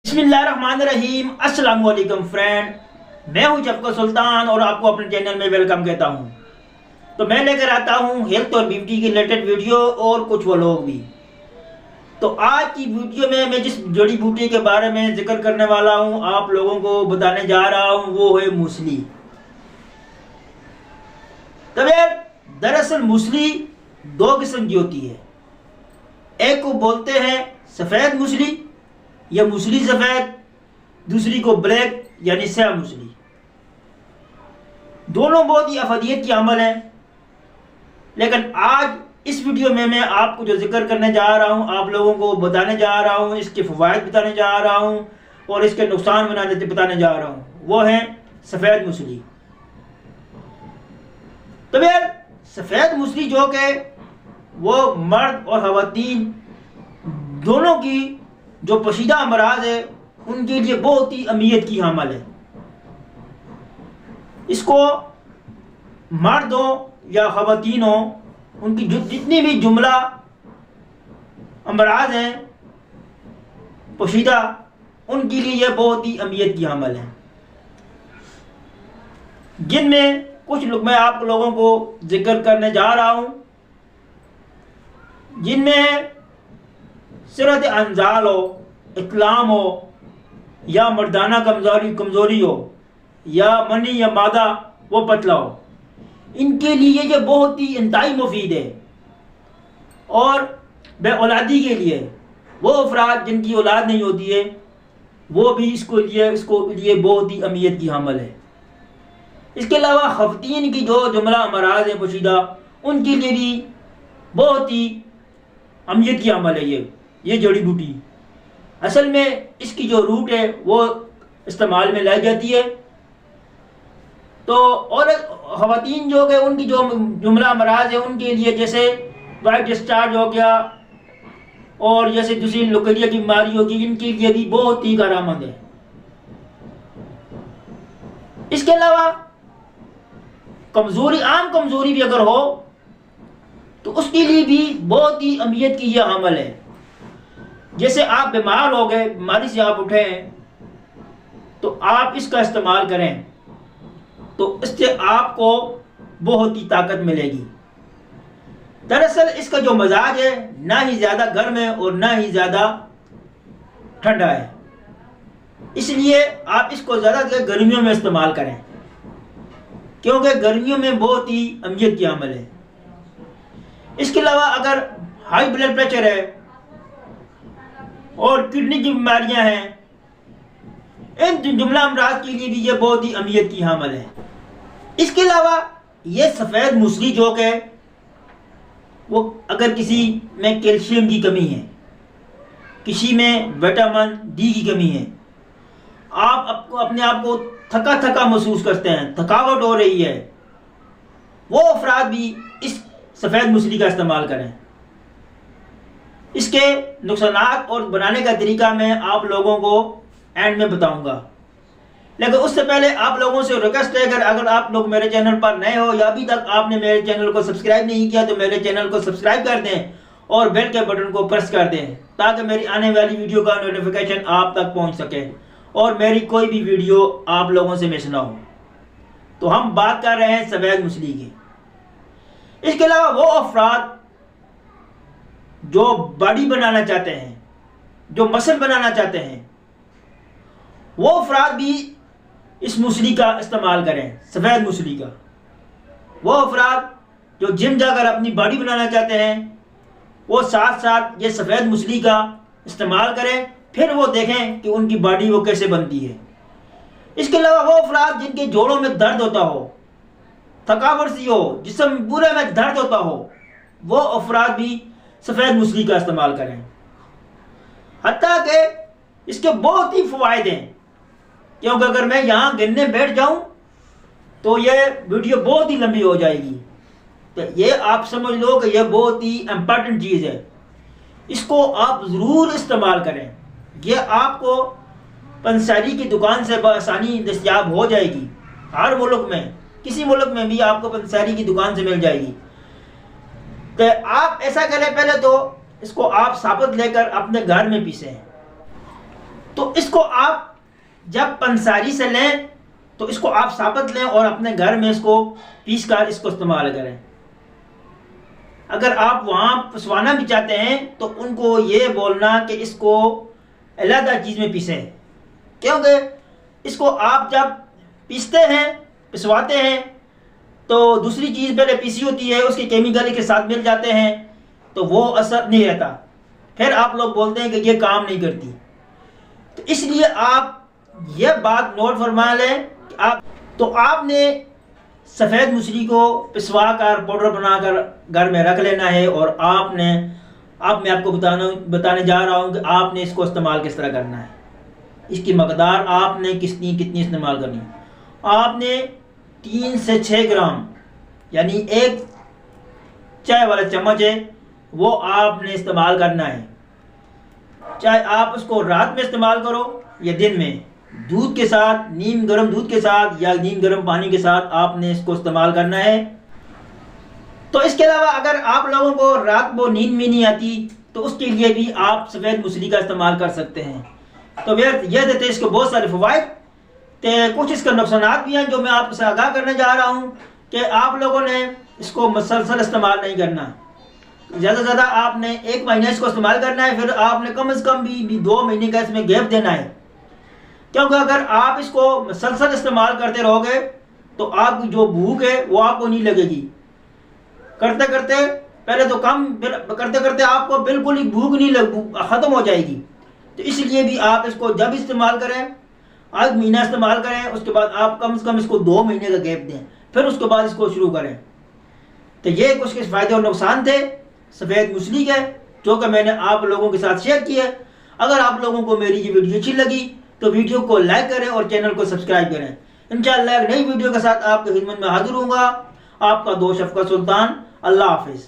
बिस्मिल्लाहिर्रहमानिर्रहीम। अस्सलाम वालेकुम फ्रेंड, मैं हूं जफकर सुल्तान और आपको अपने चैनल में वेलकम कहता हूं। तो मैं लेकर आता हूं हेल्थ और ब्यूटी की रिलेटेड वीडियो और कुछ व्लॉग भी। तो आज की वीडियो में मैं जिस जड़ी बूटी के बारे में जिक्र करने वाला हूं, आप लोगों को बताने जा रहा हूं, वो है मूसली। तब यार दरअसल मूसली दो किस्म की होती है। एक को बोलते हैं सफ़ेद मूसली या मूसली सफ़ेद, दूसरी को ब्लैक यानी स्याह मूसली। दोनों बहुत ही अफादियत की अमल है, लेकिन आज इस वीडियो में मैं आपको जो जिक्र करने जा रहा हूं, आप लोगों को बताने जा रहा हूं, इसके फ़वाइद बताने जा रहा हूं और इसके नुकसान बताने जा रहा हूं, वो है सफ़ेद मूसली। तो यार सफ़ेद मूसली जो कि वो मर्द और ख़वातीन दोनों की जो पोशीदा अमराज है उनके लिए बहुत ही अहमियत की हामल है। इसको मर्द हो या ख़वातीन हो, उनकी जितनी भी जुमला अमराज हैं पोशीदा, उनके लिए यह बहुत ही अहमियत की हामल है, जिनमें कुछ लोग मैं आप लोगों को जिक्र करने जा रहा हूँ, जिनमें सिरत अंजाल हो, इस्लाम हो या मर्दाना कमज़ोरी हो या मनी या मादा वो पतला हो, इनके लिए ये बहुत ही इंतहाई मुफीद है। और बे औलादी के लिए वो अफराद जिनकी औलाद नहीं होती है, वो भी इसको लिए बहुत ही अहमियत की हामल है। इसके अलावा ख़वातीन की जो जुमला अमराज है पोशीदा, उनके लिए भी बहुत ही अहमियत की अमल है ये जड़ी बूटी। असल में इसकी जो रूट है वो इस्तेमाल में लाई जाती है। तो और ख़वातीन जो कि उनकी जो जुमला अमराज है उनके लिए जैसे वाइट डिस्चार्ज हो गया और जैसे दूसरी लुकेरिया की बीमारी होगी, इनके लिए भी बहुत ही कारआमद है। इसके अलावा आम कमज़ोरी भी अगर हो तो उसके लिए भी बहुत ही अहमियत की यह अमल है। जैसे आप बीमार हो गए, बीमारी से आप उठे हैं, तो आप इसका इस्तेमाल करें तो इससे आपको बहुत ही ताकत मिलेगी। दरअसल इसका जो मजाज है ना ही ज़्यादा गर्म है और ना ही ज़्यादा ठंडा है, इसलिए आप इसको ज़्यादातर गर्मियों में इस्तेमाल करें, क्योंकि गर्मियों में बहुत ही अहमियत की अमल है। इसके अलावा अगर हाई ब्लड प्रेशर है और किडनी की बीमारियां हैं, इन जुमला अमराज के लिए भी ये बहुत ही अहमियत की हामल है। इसके अलावा ये सफ़ेद मूसली जो है वो अगर किसी में कैल्शियम की कमी है, किसी में विटामिन डी की कमी है, आप अपने आप को थका थका महसूस करते हैं, थकावट हो रही है, वो अफराद भी इस सफ़ेद मूसली का इस्तेमाल करें। इसके नुकसानात और बनाने का तरीका मैं आप लोगों को एंड में बताऊंगा, लेकिन उससे पहले आप लोगों से रिक्वेस्ट है, अगर आप लोग मेरे चैनल पर नए हो या अभी तक आपने मेरे चैनल को सब्सक्राइब नहीं किया तो मेरे चैनल को सब्सक्राइब कर दें और बेल के बटन को प्रेस कर दें, ताकि मेरी आने वाली वीडियो का नोटिफिकेशन आप तक पहुंच सके और मेरी कोई भी वीडियो आप लोगों से मिस ना हो। तो हम बात कर रहे हैं सफ़ेद मूसली की। इसके अलावा वो अफराद जो बॉडी बनाना चाहते हैं, जो मसल बनाना चाहते हैं, वो अफराद भी इस मूसली का इस्तेमाल करें, सफ़ेद मूसली का। वो अफराद जो जिम जाकर अपनी बॉडी बनाना चाहते हैं, वो साथ साथ ये सफ़ेद मूसली का इस्तेमाल करें, फिर वो देखें कि उनकी बॉडी वो कैसे बनती है। इसके अलावा वो अफराद जिनके जोड़ों में दर्द होता हो, थकावट सी हो, जिस्म पूरे में दर्द होता हो, वो अफराद भी सफ़ेद मूसली का इस्तेमाल करें। हत्ता कि इसके बहुत ही फ़वाइद हैं, क्योंकि अगर मैं यहाँ गिनने बैठ जाऊँ तो ये वीडियो बहुत ही लंबी हो जाएगी। तो ये आप समझ लो कि यह बहुत ही इम्पॉर्टेंट चीज़ है, इसको आप ज़रूर इस्तेमाल करें। यह आपको पंसारी की दुकान से बआसानी दस्तयाब हो जाएगी। हर मुल्क में, किसी मुल्क में भी आपको पंसारी की दुकान से मिल जाएगी। तो आप ऐसा करें, पहले तो इसको आप साबुत लेकर अपने घर में पीसें। तो इसको आप जब पंसारी से लें तो इसको आप साबुत लें और अपने घर में इसको पीस कर इसको इस्तेमाल करें। अगर आप वहाँ पिसवाना भी चाहते हैं तो उनको ये बोलना कि इसको अलग चीज़ में पीसें, क्योंकि इसको आप जब पीसते हैं पिसवाते हैं तो दूसरी चीज़ पहले पीसी होती है, उसके केमिकल के साथ मिल जाते हैं तो वो असर नहीं रहता, फिर आप लोग बोलते हैं कि ये काम नहीं करती। तो इसलिए आप ये बात नोट फरमा लें कि आपने सफ़ेद मूसली को पिसवा कर पाउडर बनाकर घर में रख लेना है और अब मैं आपको बताने जा रहा हूँ कि आपने इसको इस्तेमाल किस तरह करना है। इसकी मकदार आपने कितनी इस्तेमाल करनी है। आपने 3 से 6 ग्राम यानी एक चाय वाला चम्मच है वो आपने इस्तेमाल करना है। चाहे आप उसको रात में इस्तेमाल करो या दिन में, दूध के साथ, नीम गर्म दूध के साथ या नीम गर्म पानी के साथ आपने इसको इस्तेमाल करना है। तो इसके अलावा अगर आप लोगों को रात को नींद में नहीं आती तो उसके लिए भी आप सफ़ेद मूसली का इस्तेमाल कर सकते हैं। तो यह देते हैं इसके बहुत सारे फ़वाइद, तो कुछ इसके नुकसान भी हैं जो मैं आपसे आगाह करने जा रहा हूँ कि आप लोगों ने इसको मुसलसल इस्तेमाल नहीं करना। ज़्यादा से ज़्यादा आपने 1 महीने इसको इस्तेमाल करना है, फिर आपने कम से कम भी 2 महीने का इसमें गैप देना है, क्योंकि अगर आप इसको मुसलसल इस्तेमाल करते रहोगे तो आपकी जो भूख है वो आपको नहीं लगेगी। करते करते पहले तो कम, फिर करते करते आपको बिल्कुल ही भूख नहीं ख़त्म हो जाएगी। तो इसलिए भी आप इसको जब इस्तेमाल करें, 1 महीना इस्तेमाल करें, उसके बाद आप कम से कम इसको 2 महीने का गैप दें, फिर उसके बाद इसको शुरू करें। तो ये कुछ फ़ायदे और नुकसान थे सफ़ेद मूसली के जो कि मैंने आप लोगों के साथ शेयर किए। अगर आप लोगों को मेरी ये वीडियो अच्छी लगी तो वीडियो को लाइक करें और चैनल को सब्सक्राइब करें। इंशाअल्लाह एक नई वीडियो के साथ आपकी खिदमत में हाजिर होऊंगा। आपका दोस्त शफकत सुल्तान। अल्लाह हाफिज़।